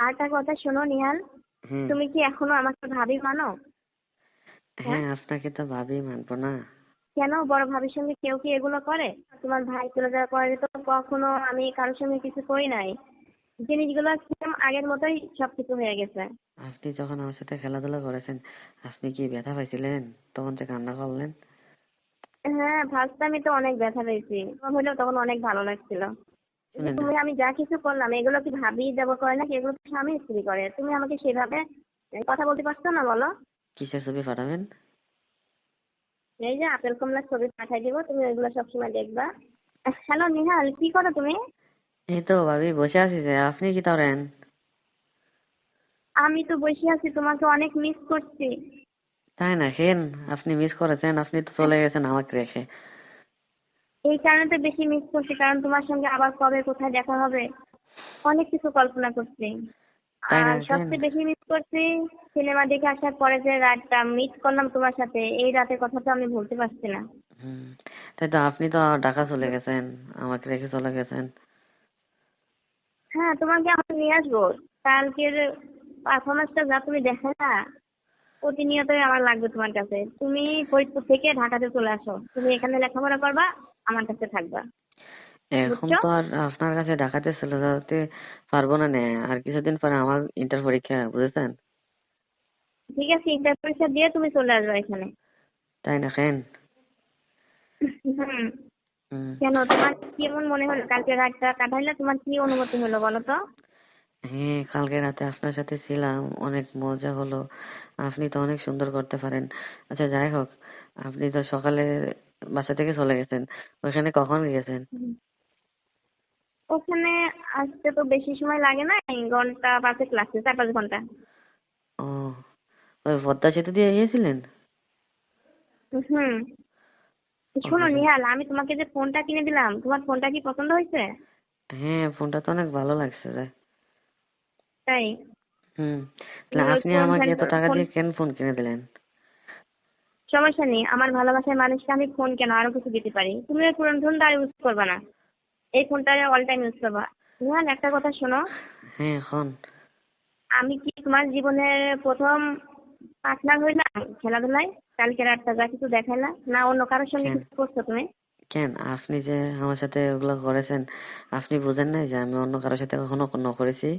আর একটা কথা শোনো নিহাল, হুম। তুমি কি এখনো আমাকে ভাবি মানো? হ্যাঁ, হ্যাঁ, আপনাকে তো ভাবি মানবো না। কেন? বড় ভাবির সঙ্গে কেউ কি এগুলো করে? তোমার ভাই চলে যাওয়ার পরে তো কখনো আমি কারোর সঙ্গে কিছু করি নাই। জিনিসগুলো সেম আগের মতোই সবকিছু হয়ে গেছে। আপনি যখন আমার সাথে খেলাধুলা করেছেন, আপনি কি ব্যথা পাইছিলেন? তখন যে কান্না করলেন। হ্যাঁ, ফার্স্ট টাইমে তো অনেক ব্যথা পেয়েছি, হলেও তখন অনেক ভালো লাগছিল। শুনেন না, তুমি আমি যা কিছু করলাম এগুলো কি ভাবি দেবো করে নাকি? এগুলো তো স্বামী স্ত্রী করে। তুমি আমাকে সেভাবে কথা বলতে পারছো না বলো? কিসের ছবি পাঠাবেন? এই যে আপেল কমলার ছবি পাঠাই দিব, তুমি ওইগুলো সবসময় দেখবা। হ্যালো নিহাল, কি করো তুমি? এই তো ভাবি বসে আছি যে, আপনি কি করেন? আমি তো বসে আছি, তোমাকে অনেক মিস করছি। তাই না খেন? আপনি মিস করেছেন, আপনি তো চলে গেছেন আমাকে রেখে। এই কারণে তো বেশি মিস করছি, কারণ তোমার সঙ্গে আবার কবে কোথায় দেখা হবে অনেক কিছু কল্পনা করছি। তাই না আর খেন? সবচেয়ে বেশি মিস করছি সিনেমা দেখে আসার পরে যে রাতটা মিট করলাম তোমার সাথে, এই রাতের কথা তো আমি ভুলতে পারছি না। হুম। তাই তো, আপনি তো ঢাকা চলে গেছেন, আমাকে রেখে চলে গেছেন। হ্যাঁ, তোমাকে আমি নিয়ে আসবো। কালকের পারফরমেন্সটা যা তুমি দেখো না, প্রতিনিয়তই আমার লাগবে তোমার কাছে। তুমি ফরিদপুর থেকে ঢাকাতে চলে আসো, তুমি এখানে লেখাপড়া করবা, আমার কাছে থাকবা। এখন বুঝছো? তো আর আপনার কাছে ঢাকাতে চলে যেতে পারবো না নে। আর কিছুদিন পরে আমার ইন্টার পরীক্ষা, বুঝেছেন? ঠিক আছে, ইন্টার পরীক্ষা দিয়ে তুমি চলে আসবে এখানে। তাই না খেন? হুম। হুম। কেন, তোমার কেমন মনে হলো কালকে রাতটা কাটাইলে? তোমার কি অনুভূতি হলো বলো তো? হ্যাঁ, কালকে রাতে আপনার সাথে ছিলাম, অনেক মজা হলো। আপনি তো অনেক সুন্দর করতে পারেন। আচ্ছা যাই হোক, আপনি তো সকালে বাসা থেকে চলে গেছেন, ওইখানে কখন গেছেন? হুম। ওখানে আসতে তো বেশি সময় লাগে না, এই ঘন্টা পাঁচেক লাগছে, 4-5 ঘন্টা। ও, ওই পদ্মা সেতু দিয়ে গিয়েছিলেন? হুম। শোনো ওরে, নিহাল, আমি তোমাকে যে ফোনটা কিনে দিলাম, তোমার ফোনটা কি পছন্দ হয়েছে? হ্যাঁ ফোনটা তো অনেক ভালো লাগছে রে। তাই? হুম। তাহলে তুমি ওই আপনি ফোন আমাকে ফ্যান এত টাকা ফোন দিয়ে কেন ফোন কিনে দিলেন? সমস্যা নেই, আমার ভালোবাসার মানুষকে আমি ফোন কেন, আরো কিছু দিতে পারি। তুমি ওই পুরনো ফোনটা আর ইউজ করবে না, এই ফোনটা অল টাইম ইউজ করবা। নিহাল, একটা কথা শোনো, হ্যাঁ এখন। আমি কি তোমার জীবনের প্রথম পার্টনার হইলাম খেলাধুলায়? কালকে রাতটা যা কিছু দেখাইলা না, অন্য কারোর সঙ্গে কেন? কিছু করছো তুমি? কেন আপনি যে আমার সাথে ওগুলো করেছেন, আপনি বুঝেন নাই যে আমি অন্য কারোর সাথে কখনো কোনো করেছি?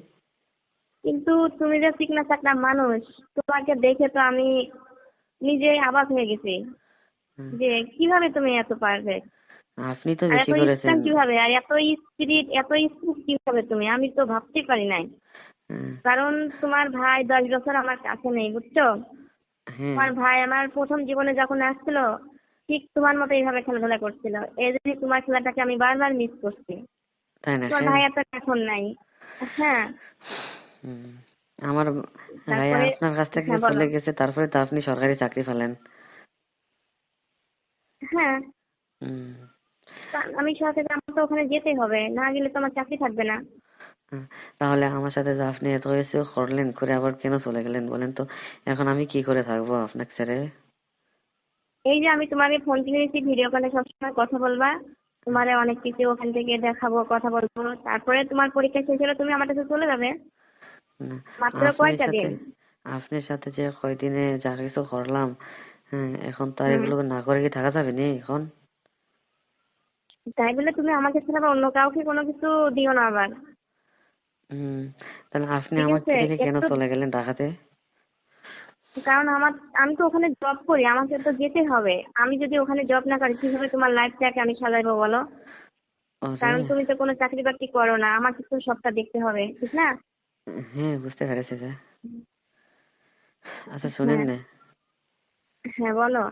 কিন্তু তুমি যে চিকনা চাকনা মানুষ, তোমাকে দেখে তো আমি নিজেই অবাক হয়ে গেছি হুম। যে কিভাবে তুমি এত পারবে, আপনি তো আর বেশি এত করেছেন। স্ট্রং কিভাবে, আর এত স্পিরিট, এত স্মুথ কিভাবে তুমি, আমি তো ভাবতেই পারি নাই। হুম। কারণ তোমার ভাই 10 বছর আমার কাছে নেই, বুঝছো? হ্যাঁ। তোমার ভাই আমার প্রথম জীবনে যখন আসছিল, ঠিক তোমার মতো এইভাবে খেলাধুলা করছিল। এই জন্য তোমার খেলাটাকে আমি বারবার মিস করছি। তাই না তোমার খেন? ভাই এত এখন নাই। হ্যাঁ। হুম। আমার ভাই তারপরে, আপনার কাছ থেকে হ্যাঁ বলো। চলে গেছে, তারপরে তো আপনি সরকারি চাকরি পেলেন। হ্যাঁ, হুম। আমি সাথে আমার তো ওখানে যেতেই হবে, না গেলে তো আমার চাকরি থাকবে না। হুম। তাহলে আমার সাথে যে আপনি এত কিছু করলেন, করে আবার কেন চলে গেলেন বলেন তো? এখন আমি কি করে থাকবো আপনাকে ছেড়ে? এই যে আমি তোমাকে ফোন কিনে দিচ্ছি, ভিডিও কলে সবসময় কথা বলবা, তোমারে অনেক কিছু ওখান থেকে দেখাবো, কথা বলবো। তারপরে তোমার পরীক্ষা শেষ হলে তুমি আমার কাছে চলে যাবে। না, মাত্র আপনার কয়টা সাথে দিন। আপনার সাথে যে কয়দিনে যা কিছু করলাম, হ্যাঁ এখন তো আর হুম। এগুলো না করে কি থাকা যাবে নি এখন? তাই বলে তুমি আমাকে ছাড়া আবার অন্য কাউকে কোনো কিছু দিও না আবার। হুম। তাহলে আপনি ঠিক আমাকে আছে? রেখে কেন একটু, চলে গেলেন ঢাকাতে? কারণ আমি তো ওখানে জব করি, আমাকে তো যেতে হবে। আমি যদি ওখানে জব না করি কিভাবে তোমার লাইফটাকে আমি সাজাবো বলো? ওরে, কারণ তুমি তো কোনো চাকরি বাকরি করো না, আমাকে তো সবটা দেখতে হবে, ঠিক না? হ্যাঁ বুঝতে পেরেছি যে। আচ্ছা শুনেন হ্যাঁ। না, হ্যাঁ বলো।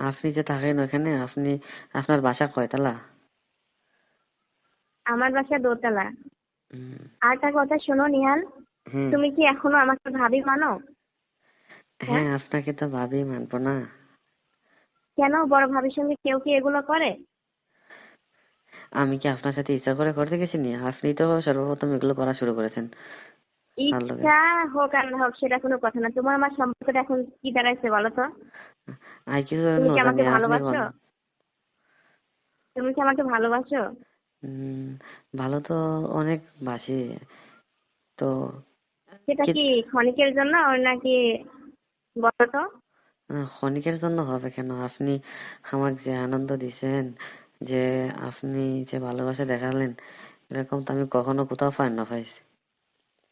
আপনি যে থাকেন ওখানে, আপনার বাসা কয়তলা? আমার বাসা দোতলা। হুম। আর একটা কথা শোনো নিহাল, হুম। তুমি কি এখনো আমাকে ভাবি মানো? হ্যাঁ। হ্যাঁ, আপনাকে তো ভাবি মানবো না। কেন? বড় ভাবির সঙ্গে কেউ কি এগুলো করে? আমি কি আপনার সাথে ইচ্ছা করে করতে গেছি নি? আপনি তো সর্বপ্রথম এগুলো করা শুরু করেছেন তার লগে। ইচ্ছা হোক আর না হোক সেটা কোনো কথা না, তোমার আমার সম্পর্কটা এখন কি দাঁড়াইছে বলো তো? আর কিছু তুমি কি জানি আমাকে আপনি ভালোবাসো? কোন। তুমি কি আমাকে ভালোবাসো? ভালো তো অনেক বাসি। তো সেটা কি কি ক্ষণিকের জন্য নাকি বলো তো? ক্ষণিকের জন্য হবে কেন? আপনি আমাকে যে আনন্দ দিছেন, যে আপনি যে ভালোবাসা দেখালেন, এরকম তো আমি কখনো কোথাও পাইছি।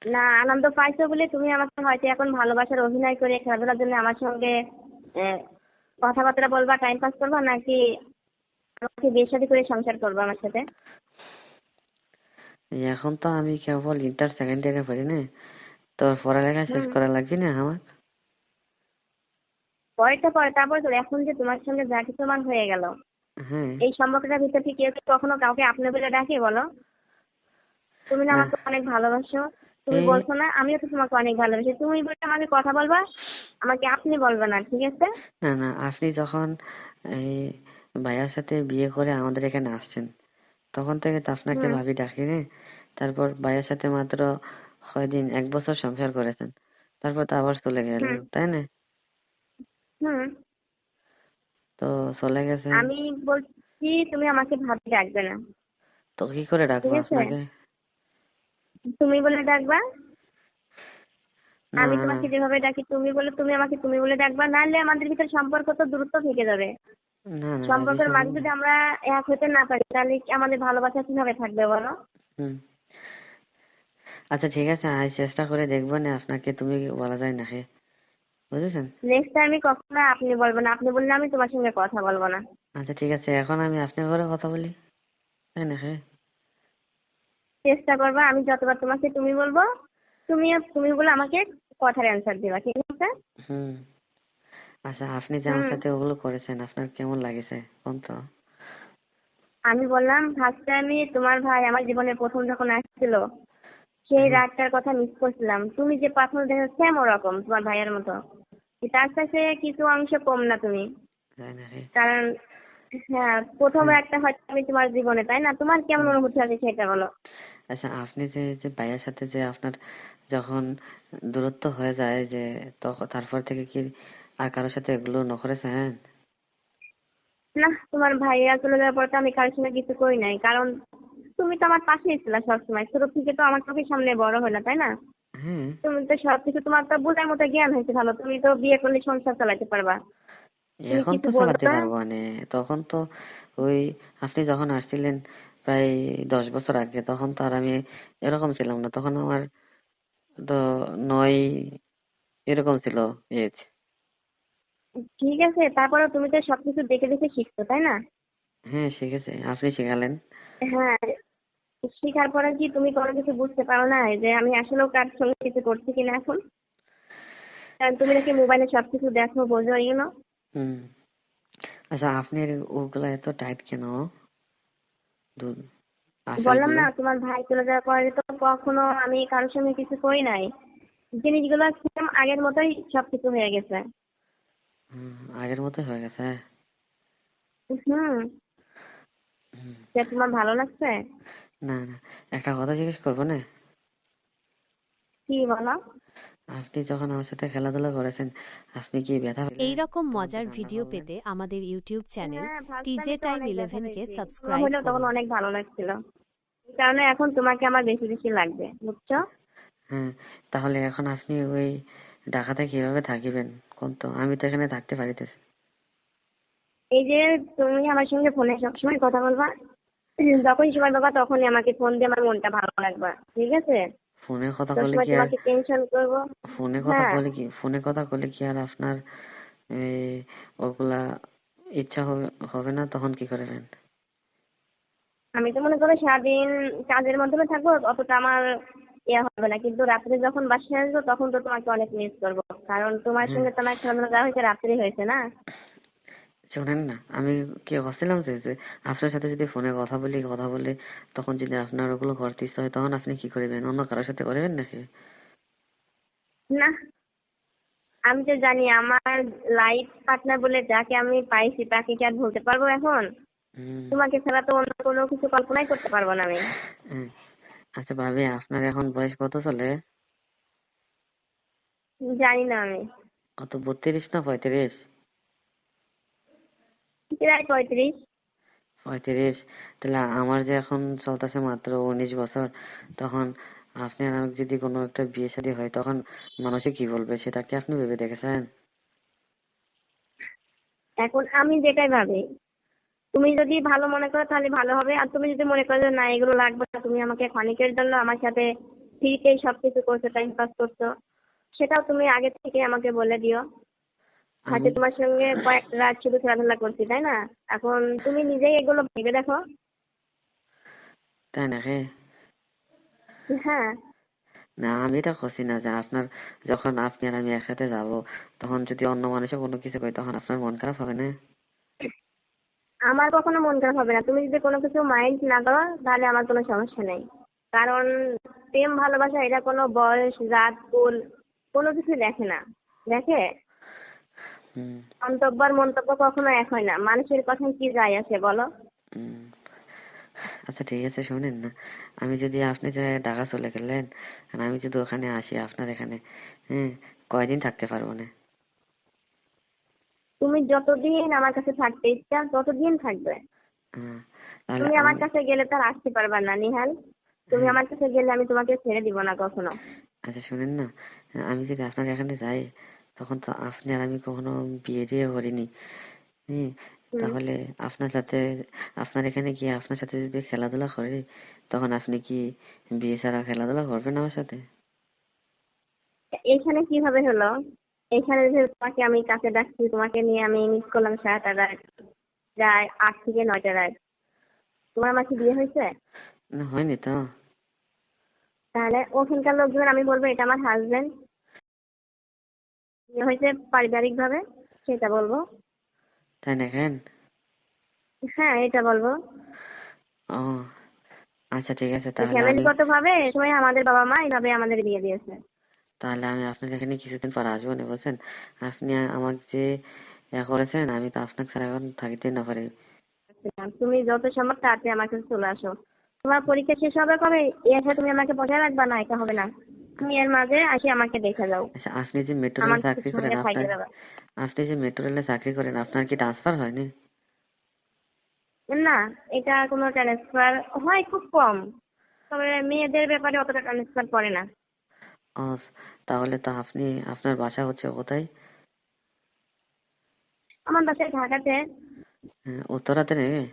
না, আনন্দ পাইছো বলে তুমি আমাকে হয়তো এখন ভালোবাসার অভিনয় করে খেলাধুলার জন্য আমার সঙ্গে আহ, কথাবার্তা বলবা, টাইম পাস করবা, নাকি আমাকে বিয়ে শাদী করে সংসার করবা আমার সাথে? এখন তো আমি কেবল ইন্টার সেকেন্ড ইয়ারে পড়ি না, তো পড়ালেখা শেষ হুম। করা লাগবে না আমার? পরেরটা পরে, তারপর তো এখন যে তোমার সঙ্গে যা কিছু আমার হয়ে গেল, হ্যাঁ। এই সম্পর্কটার ভিতর থেকে কেউ কি কখনো কাউকে আপনি বলে ডাকে বলো? তুমি না না। আমাকে অনেক ভালোবাসো, তুমি এই বলছো না? আমিও তো তোমাকে অনেক ভালোবাসি, তুমি বলে আমাকে কথা বলবা, আমাকে আপনি বলবে না, ঠিক আছে? না না, আপনি যখন এই ভাইয়ার সাথে বিয়ে করে আমাদের এখানে আসছেন, তখন থেকে তো আপনাকে হুম। ভাবি ডাকিনি। তারপর ভাইয়ের সাথে মাত্র কয়দিন, 1 বছর সংসার করেছেন, তারপর তো আবার চলে গেলেন, হুম। তাই না? হুম। তো চলে গেছেন, আমি বলছি তুমি আমাকে ভাবি ডাকবে না, তো কি করে ঠিক ডাকবো আছে? আপনাকে? তুমি বলে ডাকবা। না আমি না। তোমাকে যেভাবে ডাকি তুমি বলে, তুমি আমাকে তুমি বলে ডাকবা, নাহলে আমাদের ভিতরে সম্পর্ক তো দূরত্ব থেকে যাবে। না না না, সম্পর্কের বিষয় মাঝে যদি আমরা এক হতে না পারি, তাহলে কি আমাদের ভালোবাসা কিভাবে থাকবে বলো? হুম। আচ্ছা ঠিক আছে, আমি চেষ্টা করে দেখবো না, আপনাকে তুমি বলা যায় নাকি, বুঝেছেন? নেক্সট টাইমে কখনো আপনি বলবো না, আপনি বললে আমি তোমার সঙ্গে কথা বলবো না। আচ্ছা ঠিক আছে, এখন আমি আপনার ঘরে কথা বলি, তাই নাকি? চেষ্টা করবা, আমি যতবার তোমাকে তুমি বলবো, তুমিও তুমি বলে আমাকে কথার অ্যান্সার দিবা, ঠিক আছে? হুম। আচ্ছা, আপনি যে আমার হুম। সাথে ওগুলো করেছেন, আপনার কেমন লাগেছে কোন তো? আমি বললাম ফার্স্ট টাইমে তোমার ভাই আমার জীবনে প্রথম যখন আসছিল, সেই হ্যাঁ। রাতটার কথা মিস করছিলাম। তুমি যে পাথর দেখো সেম ওরকম তোমার ভাইয়ের মতো, তার কাছে কিছু অংশ কম না তুমি। তাই নাকি? কারণ হ্যাঁ, প্রথম হ্যাঁ। একটা হয়তো আমি তোমার জীবনে, তাই না? তোমার কেমন হুম। অনুভূতি আছে সেটা বলো। আচ্ছা, আপনি যে যে ভাইয়ের সাথে যে আপনার যখন দূরত্ব হয়ে যায়, যে তখন তারপর থেকে কি আর কারোর সাথে এগুলো করেছেন? না, তোমার ভাইয়া চলে যাওয়ার পর তো আমি কারোর সঙ্গে কিছু করি নাই, কারণ তুমি তো আমার পাশেই ছিলা সবসময়, ছোট থেকে তো আমার চোখের সামনে বড় হলো, তাই না? হ্যাঁ। তুমি তো সবকিছু, তোমার তো বোঝার মতো জ্ঞান হয়েছে ভালো, তুমি তো বিয়ে করলে সংসার চালাতে পারবা। তুমি এখন কিছু তো বলবে চালাতে না। পারবো মানে, তখন তো ওই আপনি যখন আসছিলেন প্রায় 10 বছর আগে, তখন তো আর আমি এরকম ছিলাম না, তখন আমার তো 9 এরকম ছিল এজ। ঠিক আছে, তারপরে তুমি তো সবকিছু দেখে দেখে শিখছো, তাই না? হ্যাঁ শিখেছে, আপনি শিখালেন। হ্যাঁ, শেখার পরে কি তুমি কোনো কিছু বুঝতে পারো না যে আমি আসলেও কার সঙ্গে কিছু করছি কিনা এখন? কারণ তুমি নাকি মোবাইলে সবকিছু দেখো, বোঝো, ইউনো। হুম। আচ্ছা, আপনার ওগুলা এত টাইট কেন, দুধ আসল বললাম গুলো? না, তোমার ভাই চলে যাওয়ার পরে তো কখনো আমি কারোর সঙ্গে কিছু করি নাই। জিনিসগুলো সেম আগের মতোই সবকিছু হয়ে গেছে। আগের মতো হয়ে গেছে। হুম। হুম। যে তোমার ভালো লাগছে? না না, একটা কথা জিজ্ঞেস করবো না? কি বলো? আপনি যখন আমার সাথে খেলাধুলা করেছেন, আপনি কি ব্যথা পেলে এই রকম তখন কি মজার ঠান্ডা ভিডিও লাগলে? পেতে আমাদের ইউটিউব চ্যানেল হ্যাঁ, ফার্স্ট টিজে টাইমে তো টাইম অনেক ব্যথা 11 কে পেয়েছি, কোনো সাবস্ক্রাইব হলেও তখন করুন। অনেক ভালো লাগছিল। এই কারণে এখন তোমাকে আমার বেশি বেশি লাগবে, বুঝছো? হ্যাঁ। তাহলে এখন আপনি ওই ঢাকাতে কিভাবে থাকিবেন কোন তো? আমি তো এখানে থাকতে পারিতেছি। এই যে তুমি আমার সঙ্গে ফোনে সবসময় কথা বলবা, যখনই সময় পাবা তখনই আমাকে ফোন দিয়ে আমার মনটা ভালো লাগবে, ঠিক আছে? ফোনে কথা বলে সবসময় কি আর, তোমাকে টেনশন করবো। হ্যাঁ, ফোনে কথা বলে কি আর আপনার এই ওগুলা ইচ্ছা হবে হবে না, তখন কি করবেন? আমি তো মনে করো সারাদিন কাজের মাধ্যমে থাকবো, অতটা আমার ইয়ে হবে না, কিন্তু রাত্রে যখন বাসায় আসবো তখন তো তোমাকে অনেক মিস করবো, কারণ তোমার হ্যাঁ। সঙ্গে তো আমার খেলাধুলা যা হয়েছে রাত্রে হয়েছে না। শোনেন না, আমি কি ভাবছিলাম যে আপনার সাথে যদি ফোনে কথা বলি তখন যদি আপনার ওগুলো করতে ইচ্ছা হয়, তখন আপনি কি করবেন? অন্য কারোর সাথে করবেন নাকি? না, আমি তো জানি আমার লাইফ পার্টনার বলে যাকে আমি পাইছি তাকে কি আর ভুলতে পারবো এখন? হুম। তোমাকে ছাড়া তো অন্য কোনো কিছু কল্পনাই করতে পারবো না আমি। হ্যাঁ। আচ্ছা ভাবি, আপনার এখন বয়স কত চলে? জানি না আমি। কত, 32 না 35? প্রায় 35। 35। তাহলে আমার যে এখন চলতেছে মাত্র 19 বছর, তখন আপনি আর আমি যদি কোনো একটা বিয়ে শাদী হয় তখন মানুষে কি বলবে সেটা কি আপনি ভেবে দেখেছেন? এখন আমি যেটাই ভাবি, তুমি যদি ভালো মনে করো তাহলে ভালো হবে, আর তুমি যদি মনে করো যে না এগুলো লাগবে না, তুমি আমাকে ক্ষণিকের জন্য আমার সাথে ফ্রিতেই সবকিছু করছো, টাইম পাস করছো, সেটাও তুমি আগে থেকে আমাকে বলে দিও। হয়তো আমি তোমার সঙ্গে কয়েকটা রাত শুধু খেলাধুলা করছি, তাই না? এখন তুমি নিজেই এগুলো ভেবে দেখো। তাই নাকি? হ্যাঁ, না, আমি এটা করছি না যে আপনার, যখন আপনি আর আমি একসাথে যাব তখন যদি অন্য মানুষে কোনো কিছু কয় তখন আপনার মন খারাপ হবে না? আমার কখনো মন খারাপ হবে না। তুমি যদি কোনো কিছু মাইন্ড না করো তাহলে আমার কোনো সমস্যা নেই। কারণ প্রেম ভালোবাসা এটা কোনো বয়স, জাত, কুল কোনো কিছু দেখে না। দেখে হুম। মন্তব্য আর মন্তব্য কখনো এক হয় না। মানুষের কথায় কি যায় আসে বলো? হুম। আচ্ছা ঠিক আছে, শুনেন না, আমি যদি, আপনি যে ঢাকা চলে গেলেন আর আমি যদি ওখানে আসি আপনার এখানে, হ্যাঁ, কয়দিন থাকতে পারবো না? তুমি যতদিন আমার কাছে থাকতে ইচ্ছা ততদিন থাকবে। হ্যাঁ, তাহলে তুমি আমার আমি, কাছে গেলে তো আর আসতে পারবা না নিহাল। তুমি হ্যাঁ, আমার কাছে গেলে আমি তোমাকে ছেড়ে দিব না কখনো। আচ্ছা শুনেন না, আমি যদি আপনার এখানে যাই তখন তো আপনি আর আমি কখনো বিয়ে দিয়ে করিনি, হ্যাঁ, হুম। তাহলে আপনার সাথে, আপনার এখানে গিয়ে আপনার সাথে যদি খেলাধুলা করি তখন আপনি কি বিয়ে ছাড়া খেলাধুলা করবেন আমার সাথে? এইখানে কিভাবে হলো? এইখানে যে তোমাকে আমি কাছে ডাকছি, তোমাকে নিয়ে আমি মিস করলাম সারাটা রাত, প্রায় 8 থেকে 9টা রাত। তোমার আমার কি বিয়ে হয়েছে? না, হয়নি তো। তাহলে ওখানকার লোকজন আমি বলবো এটা আমার হাজবেন্ড, বিয়ে হয়েছে পারিবারিক ভাবে, সেটা বলবো। তাই দেখেন। হ্যাঁ, এটা বলবো। ও আচ্ছা ঠিক আছে, তাহলে আমি, ফ্যামিলিগত ভাবে সময় আমাদের বাবা মা এইভাবে আমাদের বিয়ে দিয়েছে। তাহলে আমি আপনার এখানে কিছুদিন পর আসবো না, বলছেন? আপনি আমাকে যে করেছেন, আমি তো আপনাকে ছাড়া এখন থাকিতে না পারি। তুমি যত সম্ভব তাড়াতাড়ি আমার কাছে চলে আসো। তোমার পরীক্ষা শেষ হবে কবে? এসে তুমি আমাকে বসায় রাখবা না, এটা হবে না। তুমি এর মাঝে আসি আমাকে দেখে যাও। আচ্ছা, আপনি যে মেট্রো রেলে আমার চাকরি করেন, সঙ্গে আপনার, থাকিয়ে যাবে। আপনি যে মেট্রো রেলে চাকরি করেন আপনার কি ট্রান্সফার হয়নি? না, এটা কোনো ট্রান্সফার হয় খুব কম। তবে মেয়েদের ব্যাপারে অতটা ট্রান্সফার করে না। ও, তাহলে তো আপনি, আপনার বাসা হচ্ছে কোথায়? আমার বাসায় ঢাকাতে। হ্যাঁ, উত্তরাতে নেই?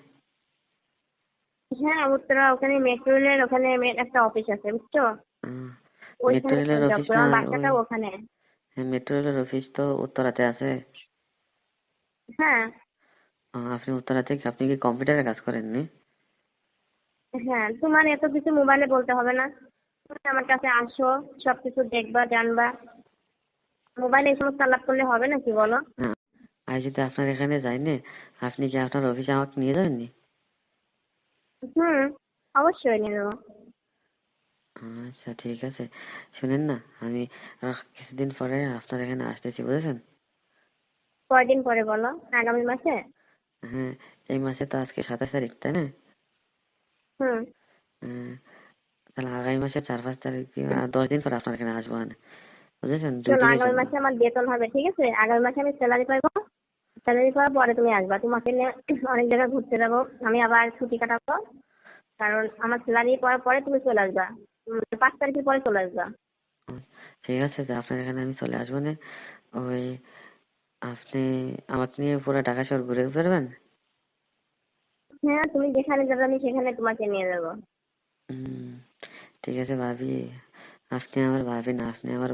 হ্যাঁ, উত্তরা, ওখানে মেট্রো রেলের ওখানে একটা অফিস আছে, বুঝছো? মেট্রো ওইখানে রেলের জব অফিস করি, না আমার ওই, বাসাটাও ওখানে। হ্যাঁ, মেট্রো রেলের অফিস তো উত্তরাতে আছে। হ্যাঁ। আপনি উত্তরাতে আপনি কি কম্পিউটারে কাজ করেননি? হ্যাঁ, তোমার এত কিছু মোবাইলে বলতে হবে না। তুমি আমার কাছে আসো, সবকিছু দেখবা, জানবা। মোবাইলে এই সমস্ত আলাপ করলে হবে নাকি বলো? হ্যাঁ, আর যদি আপনার এখানে যাইনি, আপনি কি আপনার অফিসে আমাকে নিয়ে যাবেননি? হুম, অবশ্যই নিয়ে নেবো। আচ্ছা ঠিক আছে, শুনেন না, আমি কিছুদিন পরে আপনার এখানে আসতেছি, বুঝেছেন? কয়দিন পরে বলো? আগামী মাসে? হ্যাঁ, এই মাসে তো আজকে 27 তারিখ, তাই না? হুম। হ্যাঁ, তাহলে আগামী মাসে 4-5 তারিখ দিয়ে 10 দিন পর আপনার এখানে আসবো না, বুঝেছেন, দুই শোনো, দিনের আগামী জন্য। মাসে আমার বেতন হবে, ঠিক আছে? আগামী মাসে আমি স্যালারি পাবো। স্যালারি পাওয়ার পরে তুমি আসবা, তোমাকে নিয়ে অনেক জায়গায় ঘুরতে যাবো। আমি আবার ছুটি কাটাবো। কারণ আমার স্যালারি পাওয়ার পরে তুমি চলে আসবা। 5 তারিখের পরে চলে আসবা। হুম, ঠিক আছে, যে আপনার এখানে আমি চলে আসবো না। ওই, আপনি আমাকে নিয়ে পুরো ঢাকা শহর ঘুরে বেড়াবেন? হ্যাঁ, তুমি যেখানে যাবে আমি সেখানে তোমাকে নিয়ে যাবো। হুম, ঠিক আছে ভাবি, আপনি আমার ভাবি না, আপনি আমার